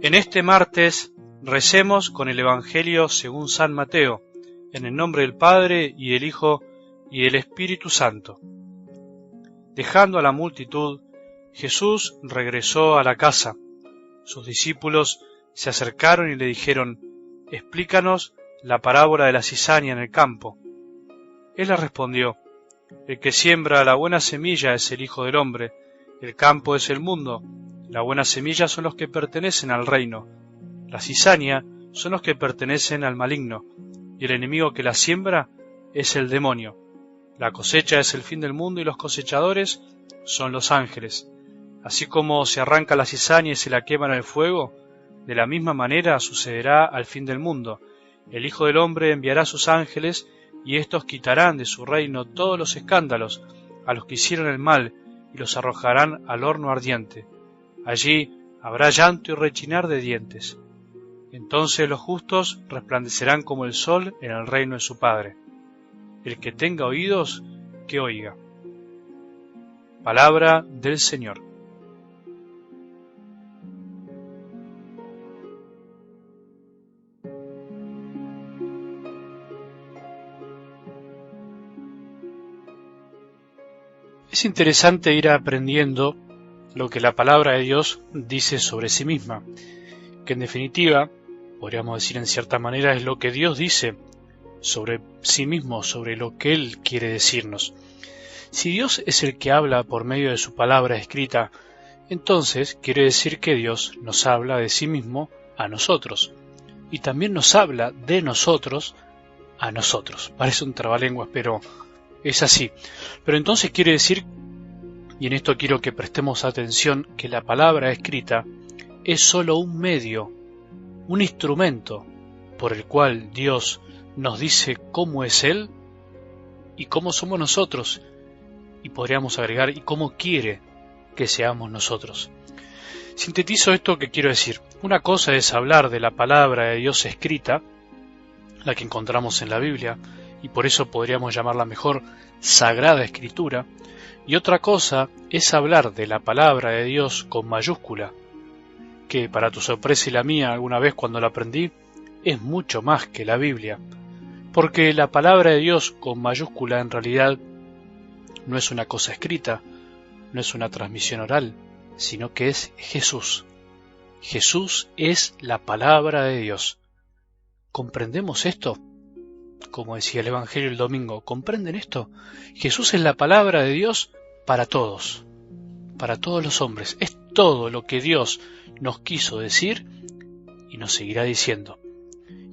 En este martes recemos con el Evangelio según San Mateo, en el nombre del Padre y del Hijo y del Espíritu Santo. Dejando a la multitud, Jesús regresó a la casa. Sus discípulos se acercaron y le dijeron: «Explícanos la parábola de la cizaña en el campo». Él les respondió: «El que siembra la buena semilla es el Hijo del Hombre, el campo es el mundo, la buena semilla son los que pertenecen al reino, la cizaña son los que pertenecen al maligno, y el enemigo que la siembra es el demonio. La cosecha es el fin del mundo y los cosechadores son los ángeles. Así como se arranca la cizaña y se la quema en el fuego, de la misma manera sucederá al fin del mundo. El Hijo del Hombre enviará sus ángeles, y éstos quitarán de su reino todos los escándalos a los que hicieron el mal, y los arrojarán al horno ardiente. Allí habrá llanto y rechinar de dientes. Entonces los justos resplandecerán como el sol en el reino de su Padre. El que tenga oídos, que oiga». Palabra del Señor. Es interesante ir aprendiendo lo que la palabra de Dios dice sobre sí misma, que en definitiva, podríamos decir en cierta manera, es lo que Dios dice sobre sí mismo, sobre lo que Él quiere decirnos. Si Dios es el que habla por medio de su palabra escrita, entonces quiere decir que Dios nos habla de sí mismo a nosotros, y también nos habla de nosotros a nosotros. Parece un trabalenguas, pero es así. Pero entonces quiere decir, y en esto quiero que prestemos atención, que la palabra escrita es solo un medio, un instrumento por el cual Dios nos dice cómo es Él y cómo somos nosotros, y podríamos agregar, y cómo quiere que seamos nosotros. Sintetizo esto que quiero decir. Una cosa es hablar de la palabra de Dios escrita, la que encontramos en la Biblia, y por eso podríamos llamarla mejor Sagrada Escritura, y otra cosa es hablar de la palabra de Dios con mayúscula, que para tu sorpresa y la mía alguna vez cuando la aprendí, es mucho más que la Biblia, porque la palabra de Dios con mayúscula en realidad no es una cosa escrita, no es una transmisión oral, sino que es Jesús. Jesús es la palabra de Dios. ¿Comprendemos esto? Como decía el Evangelio el domingo, ¿comprenden esto? Jesús es la palabra de Dios para todos los hombres. Es todo lo que Dios nos quiso decir y nos seguirá diciendo.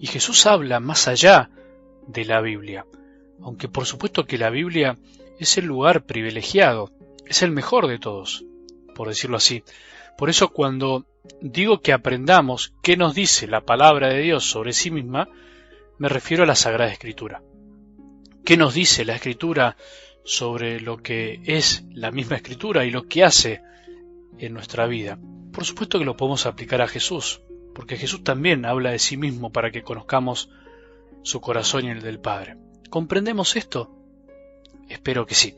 Y Jesús habla más allá de la Biblia, aunque por supuesto que la Biblia es el lugar privilegiado, es el mejor de todos, por decirlo así. Por eso cuando digo que aprendamos qué nos dice la palabra de Dios sobre sí misma, me refiero a la Sagrada Escritura. ¿Qué nos dice la Escritura sobre lo que es la misma Escritura y lo que hace en nuestra vida? Por supuesto que lo podemos aplicar a Jesús, porque Jesús también habla de sí mismo para que conozcamos su corazón y el del Padre. ¿Comprendemos esto? Espero que sí.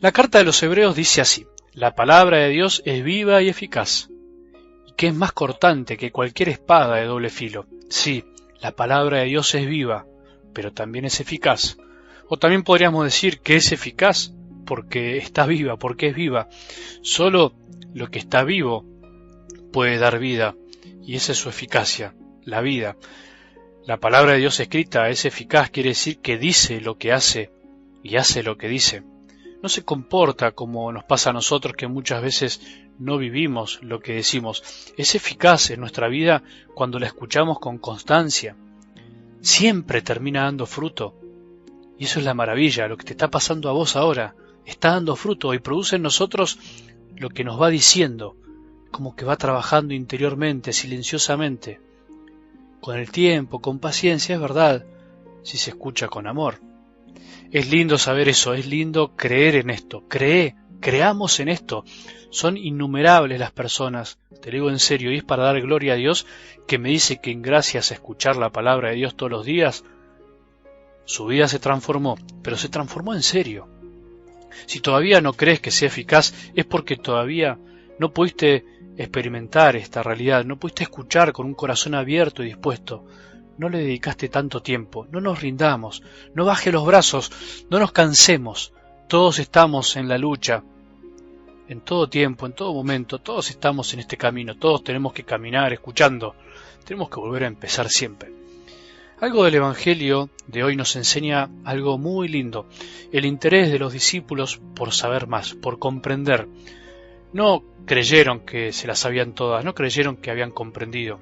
La carta de los Hebreos dice así: la palabra de Dios es viva y eficaz, y que es más cortante que cualquier espada de doble filo. Sí, la palabra de Dios es viva, pero también es eficaz. O también podríamos decir que es eficaz porque está viva, porque es viva. Solo lo que está vivo puede dar vida, y esa es su eficacia, la vida. La palabra de Dios escrita es eficaz, quiere decir que dice lo que hace y hace lo que dice. No se comporta como nos pasa a nosotros, que muchas veces no vivimos lo que decimos. Es eficaz en nuestra vida cuando la escuchamos con constancia. Siempre termina dando fruto. Y eso es la maravilla, lo que te está pasando a vos ahora. Está dando fruto y produce en nosotros lo que nos va diciendo, como que va trabajando interiormente, silenciosamente. Con el tiempo, con paciencia, es verdad, si se escucha con amor. Es lindo saber eso, es lindo creer en esto. Creamos en esto. Son innumerables las personas, te lo digo en serio, y es para dar gloria a Dios, que me dice que gracias a escuchar la palabra de Dios todos los días, su vida se transformó, pero se transformó en serio. Si todavía no crees que sea eficaz, es porque todavía no pudiste experimentar esta realidad, no pudiste escuchar con un corazón abierto y dispuesto, no le dedicaste tanto tiempo. No nos rindamos, no baje los brazos, no nos cansemos. Todos estamos en la lucha, en todo tiempo, en todo momento, todos estamos en este camino, todos tenemos que caminar escuchando, tenemos que volver a empezar siempre. Algo del Evangelio de hoy nos enseña algo muy lindo, el interés de los discípulos por saber más, por comprender. No creyeron que se las sabían todas, no creyeron que habían comprendido.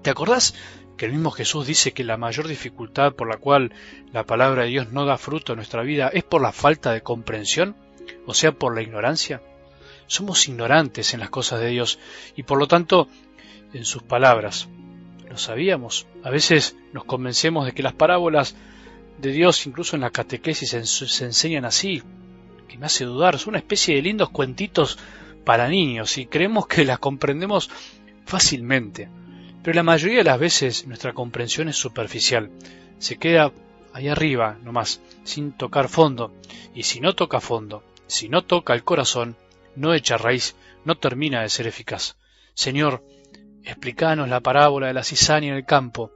¿Te acordás que el mismo Jesús dice que la mayor dificultad por la cual la palabra de Dios no da fruto en nuestra vida es por la falta de comprensión? O sea, por la ignorancia. Somos ignorantes en las cosas de Dios y por lo tanto en sus palabras. Lo sabíamos. A veces nos convencemos de que las parábolas de Dios, incluso en la catequesis, se enseñan así, que me hace dudar. Son una especie de lindos cuentitos para niños y creemos que las comprendemos fácilmente. Pero la mayoría de las veces nuestra comprensión es superficial. Se queda ahí arriba nomás, sin tocar fondo. Y si no toca fondo, si no toca el corazón, no echa raíz, no termina de ser eficaz. Señor, explícanos la parábola de la cizaña en el campo.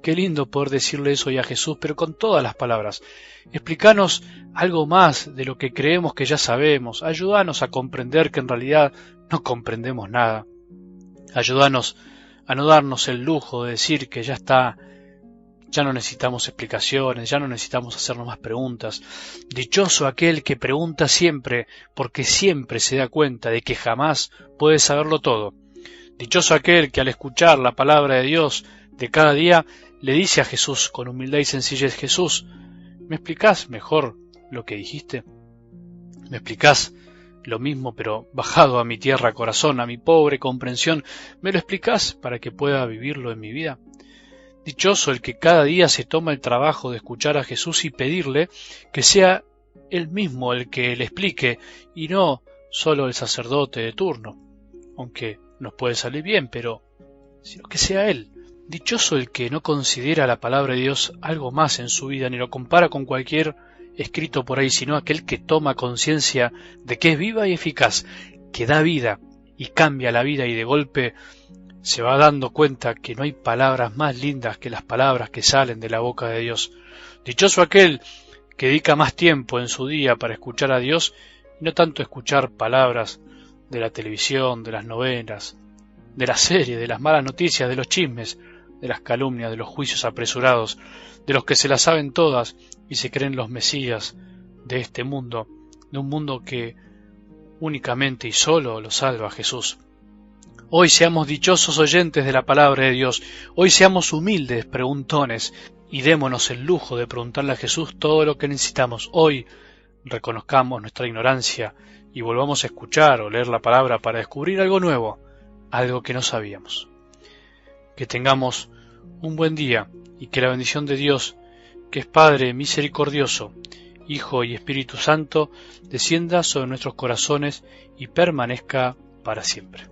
Qué lindo poder decirle eso hoy a Jesús, pero con todas las palabras. Explícanos algo más de lo que creemos que ya sabemos. Ayúdanos a comprender que en realidad no comprendemos nada. Ayúdanos a no darnos el lujo de decir que ya está, ya no necesitamos explicaciones, ya no necesitamos hacernos más preguntas. Dichoso aquel que pregunta siempre, porque siempre se da cuenta de que jamás puede saberlo todo. Dichoso aquel que al escuchar la palabra de Dios de cada día le dice a Jesús con humildad y sencillez: Jesús, ¿me explicás mejor lo que dijiste? ¿Me explicás lo mismo pero bajado a mi tierra corazón, a mi pobre comprensión? ¿Me lo explicás para que pueda vivirlo en mi vida? Dichoso el que cada día se toma el trabajo de escuchar a Jesús y pedirle que sea Él mismo el que le explique y no solo el sacerdote de turno, aunque nos puede salir bien, pero sino que sea Él. Dichoso el que no considera la palabra de Dios algo más en su vida, ni lo compara con cualquier escrito por ahí, sino aquel que toma conciencia de que es viva y eficaz, que da vida y cambia la vida y de golpe se va dando cuenta que no hay palabras más lindas que las palabras que salen de la boca de Dios. Dichoso aquel que dedica más tiempo en su día para escuchar a Dios y no tanto escuchar palabras de la televisión, de las novelas, de las series, de las malas noticias, de los chismes, de las calumnias, de los juicios apresurados, de los que se las saben todas y se creen los mesías de este mundo, de un mundo que únicamente y solo lo salva Jesús. Hoy seamos dichosos oyentes de la palabra de Dios, hoy seamos humildes preguntones y démonos el lujo de preguntarle a Jesús todo lo que necesitamos. Hoy reconozcamos nuestra ignorancia y volvamos a escuchar o leer la palabra para descubrir algo nuevo, algo que no sabíamos. Que tengamos un buen día y que la bendición de Dios, que es Padre misericordioso, Hijo y Espíritu Santo, descienda sobre nuestros corazones y permanezca para siempre.